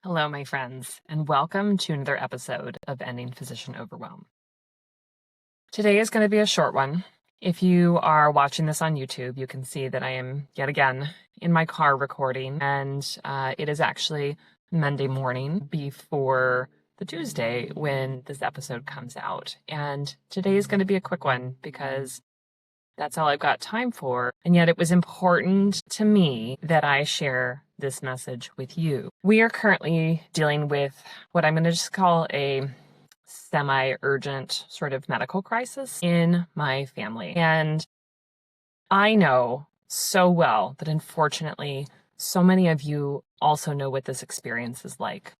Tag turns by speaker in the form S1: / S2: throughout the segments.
S1: Hello, my friends, and welcome to another episode of Ending Physician Overwhelm. Today is going to be a short one. If you are watching this on YouTube, you can see that I am yet again in my car recording, and it is actually Monday morning before the Tuesday when this episode comes out. And today is going to be a quick one because that's all I've got time for. And yet it was important to me that I share this message with you. We are currently dealing with what I'm going to just call a semi-urgent sort of medical crisis in my family. And I know so well that unfortunately, so many of you also know what this experience is like.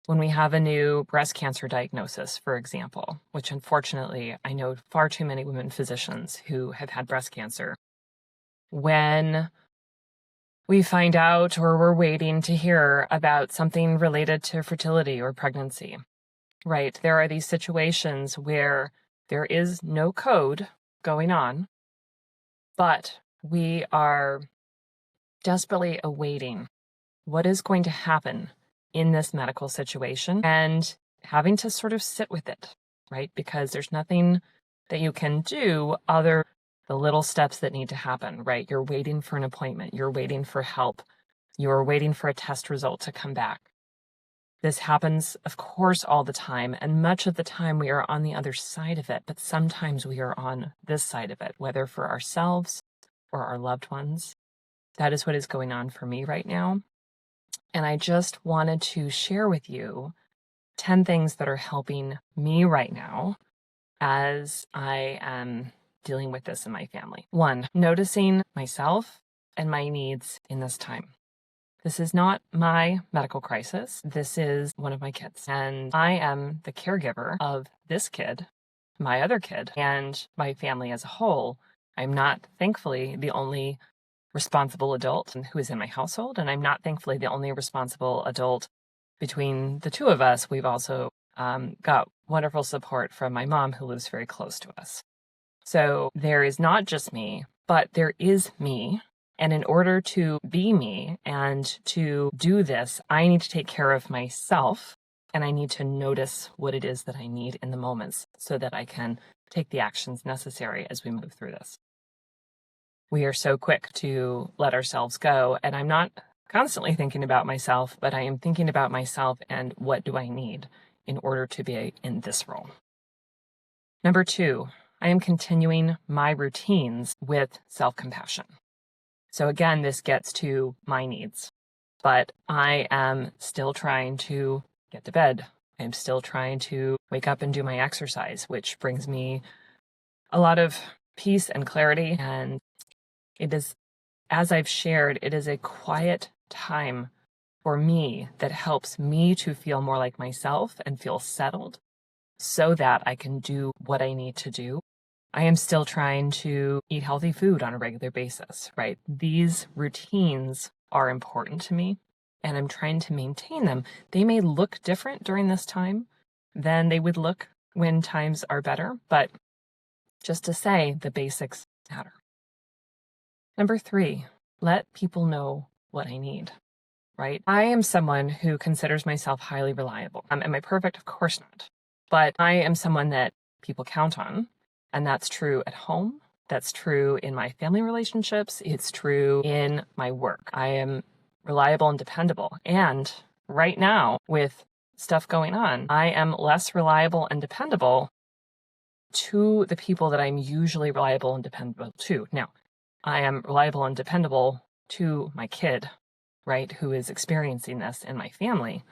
S1: When we have a new breast cancer diagnosis, for example, which unfortunately I know far too many women physicians who have had breast cancer, when we find out or we're waiting to hear about something related to fertility or pregnancy, right? There are these situations where there is no code going on, but we are desperately awaiting what is going to happen in this medical situation and having to sort of sit with it, right? Because there's nothing that you can do other the little steps that need to happen, right? You're waiting for an appointment. You're waiting for help. You're waiting for a test result to come back. This happens, of course, all the time. And much of the time we are on the other side of it, but sometimes we are on this side of it, whether for ourselves or our loved ones. That is what is going on for me right now. And I just wanted to share with you 10 things that are helping me right now as I am dealing with this in my family. 1, noticing myself and my needs in this time. This is not my medical crisis. This is one of my kids. And I am the caregiver of this kid, my other kid, and my family as a whole. I'm not, thankfully, the only responsible adult who is in my household, and I'm not, thankfully, the only responsible adult between the two of us. We've also got wonderful support from my mom, who lives very close to us. So there is not just me, but there is me. And in order to be me and to do this, I need to take care of myself, and I need to notice what it is that I need in the moments so that I can take the actions necessary as we move through this. We are so quick to let ourselves go, and I'm not constantly thinking about myself, but I am thinking about myself and what do I need in order to be in this role. Number 2, I am continuing my routines with self-compassion. So again, this gets to my needs, but I am still trying to get to bed. I'm still trying to wake up and do my exercise, which brings me a lot of peace and clarity. And it is, as I've shared, it is a quiet time for me that helps me to feel more like myself and feel settled so that I can do what I need to do. I am still trying to eat healthy food on a regular basis, right? These routines are important to me, and I'm trying to maintain them. They may look different during this time than they would look when times are better, but just to say, the basics matter. Number 3, let people know what I need, right? I am someone who considers myself highly reliable. Am I perfect? Of course not. But I am someone that people count on, and that's true at home. That's true in my family relationships. It's true in my work. I am reliable and dependable. And right now, with stuff going on, I am less reliable and dependable to the people that I'm usually reliable and dependable to. Now, I am reliable and dependable to my kid, right, who is experiencing this in my family,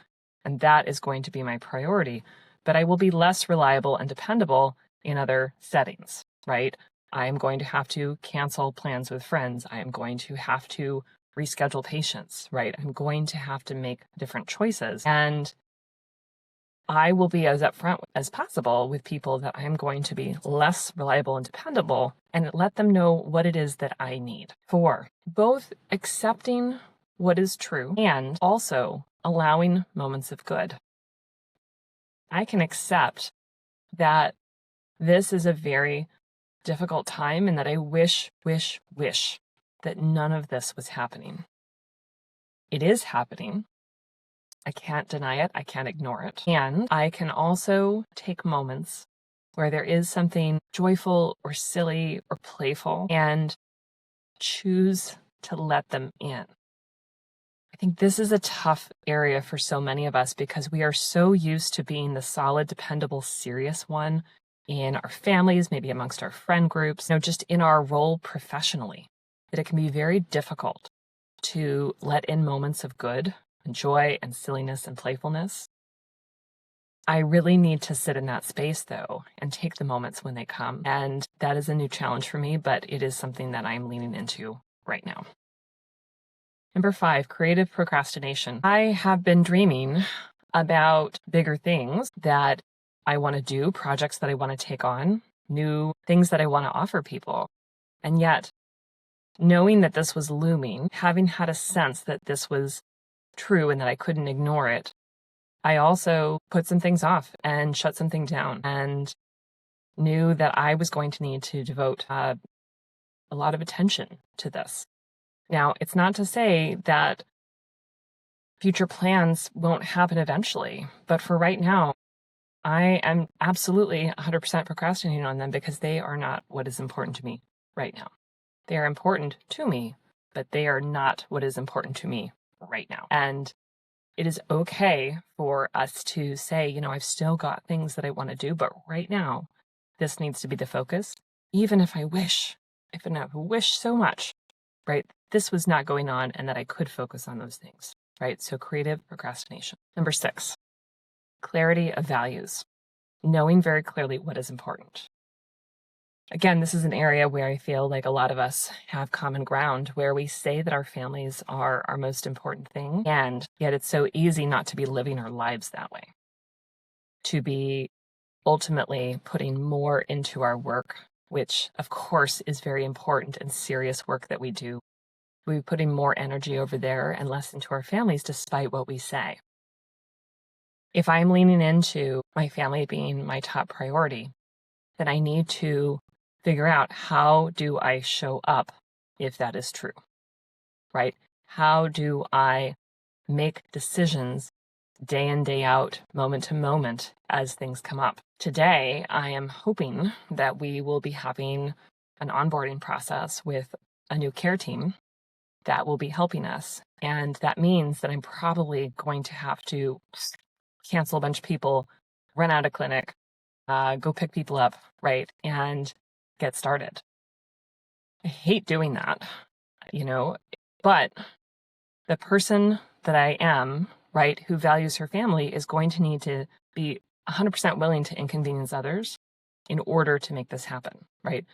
S1: and that is going to be my priority. But I will be less reliable and dependable in other settings, right? I am going to have to cancel plans with friends. I am going to have to reschedule patients, right? I'm going to have to make different choices. And I will be as upfront as possible with people that I am going to be less reliable and dependable, and let them know what it is that I need. 4, both accepting what is true and also allowing moments of good. I can accept that this is a very difficult time and that I wish that none of this was happening. It is happening, I can't deny it. I can't ignore it. And I can also take moments where there is something joyful or silly or playful and choose to let them in. I think this is a tough area for so many of us because we are so used to being the solid, dependable, serious one in our families, maybe amongst our friend groups, just in our role professionally, that it can be very difficult to let in moments of good and joy and silliness and playfulness. I really need to sit in that space, though, and take the moments when they come. And that is a new challenge for me, but it is something that I'm leaning into right now. Number 5, creative procrastination. I have been dreaming about bigger things that I want to do, projects that I want to take on, new things that I want to offer people. And yet, knowing that this was looming, having had a sense that this was true and that I couldn't ignore it, I also put some things off and shut something down and knew that I was going to need to devote a lot of attention to this. Now, it's not to say that future plans won't happen eventually, but for right now, I am absolutely 100% procrastinating on them because they are not what is important to me right now. They are important to me, but they are not what is important to me right now. And it is okay for us to say, I've still got things that I want to do, but right now, this needs to be the focus. Even if I wish so much, right, this was not going on and that I could focus on those things, right? So creative procrastination. Number 6, clarity of values, knowing very clearly what is important. Again, this is an area where I feel like a lot of us have common ground, where we say that our families are our most important thing, and yet it's so easy not to be living our lives that way, to be ultimately putting more into our work, which of course is very important and serious work that we do. We're putting more energy over there and less into our families despite what we say. If I'm leaning into my family being my top priority, then I need to figure out, how do I show up if that is true, right? How do I make decisions day in, day out, moment to moment as things come up? Today, I am hoping that we will be having an onboarding process with a new care team that will be helping us. And that means that I'm probably going to have to cancel a bunch of people, run out of clinic, go pick people up, right, and get started. I hate doing that, but the person that I am, right, who values her family is going to need to be 100% willing to inconvenience others in order to make this happen, right?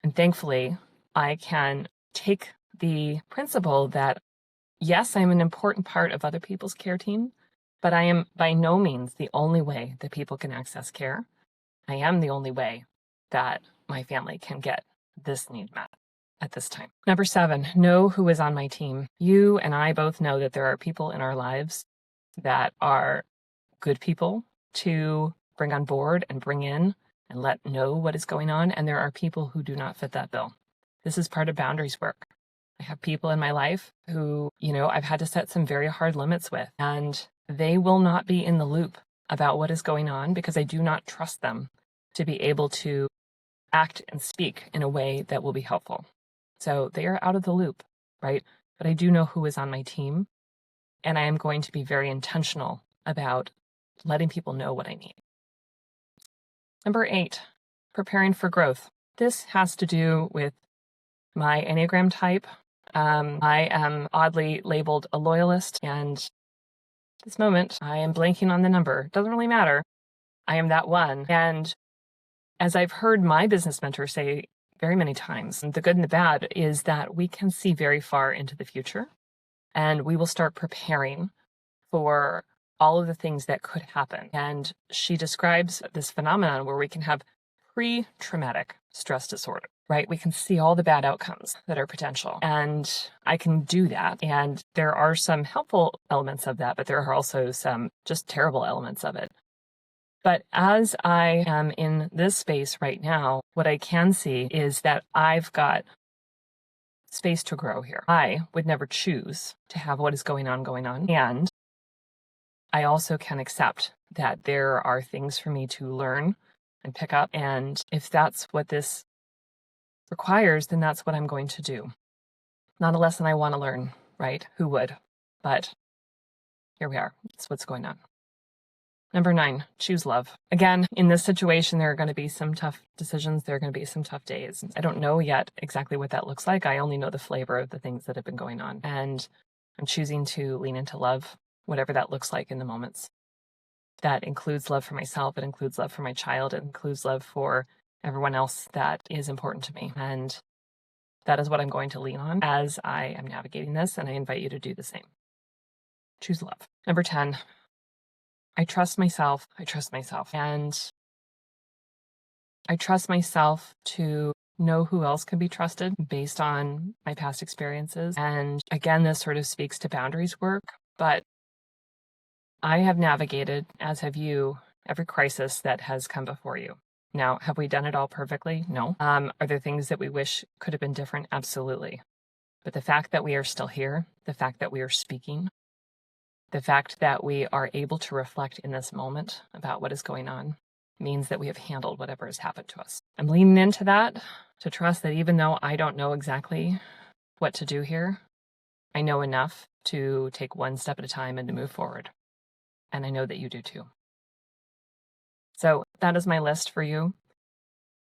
S1: And thankfully, I can take the principle that, yes, I'm an important part of other people's care team, but I am by no means the only way that people can access care. I am the only way that my family can get this need met at this time. Number 7, know who is on my team. You and I both know that there are people in our lives that are good people to bring on board and bring in and let know what is going on. And there are people who do not fit that bill. This is part of boundaries work. I have people in my life who, I've had to set some very hard limits with, and they will not be in the loop about what is going on because I do not trust them to be able to act and speak in a way that will be helpful. So they are out of the loop, right? But I do know who is on my team, and I am going to be very intentional about letting people know what I need. Number 8, preparing for growth. This has to do with my Enneagram type. I am oddly labeled a loyalist, and at this moment, I am blanking on the number. Doesn't really matter. I am that one. And as I've heard my business mentor say very many times, the good and the bad is that we can see very far into the future, and we will start preparing for all of the things that could happen. And she describes this phenomenon where we can have pre-traumatic stress disorder, right? We can see all the bad outcomes that are potential, and I can do that. And there are some helpful elements of that, but there are also some just terrible elements of it. But as I am in this space right now, what I can see is that I've got space to grow here. I would never choose to have what is going on. And I also can accept that there are things for me to learn and pick up. And if that's what this requires, then that's what I'm going to do. Not a lesson I want to learn, right? Who would? But here we are. That's what's going on. Number 9, choose love. Again, in this situation, there are going to be some tough decisions. There are going to be some tough days. I don't know yet exactly what that looks like. I only know the flavor of the things that have been going on. And I'm choosing to lean into love, whatever that looks like in the moments. That includes love for myself. It includes love for my child. It includes love for everyone else that is important to me. And that is what I'm going to lean on as I am navigating this. And I invite you to do the same. Choose love. Number 10. I trust myself. I trust myself. And I trust myself to know who else can be trusted based on my past experiences. And again, this sort of speaks to boundaries work, but I have navigated, as have you, every crisis that has come before you. Now, have we done it all perfectly? No. Are there things that we wish could have been different? Absolutely. But the fact that we are still here, the fact that we are speaking, the fact that we are able to reflect in this moment about what is going on means that we have handled whatever has happened to us. I'm leaning into that to trust that even though I don't know exactly what to do here, I know enough to take one step at a time and to move forward. And I know that you do too. So that is my list for you.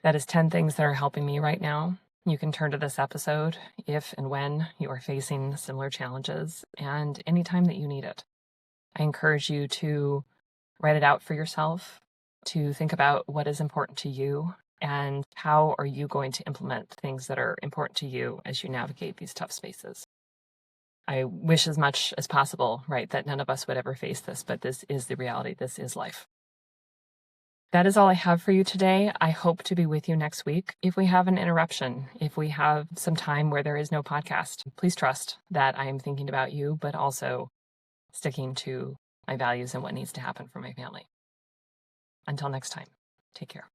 S1: That is 10 things that are helping me right now. You can turn to this episode if and when you are facing similar challenges and anytime that you need it. I encourage you to write it out for yourself, to think about what is important to you and how are you going to implement things that are important to you as you navigate these tough spaces. I wish as much as possible, right, that none of us would ever face this, but this is the reality. This is life. That is all I have for you today. I hope to be with you next week. If we have an interruption, if we have some time where there is no podcast, please trust that I am thinking about you, but also sticking to my values and what needs to happen for my family. Until next time, take care.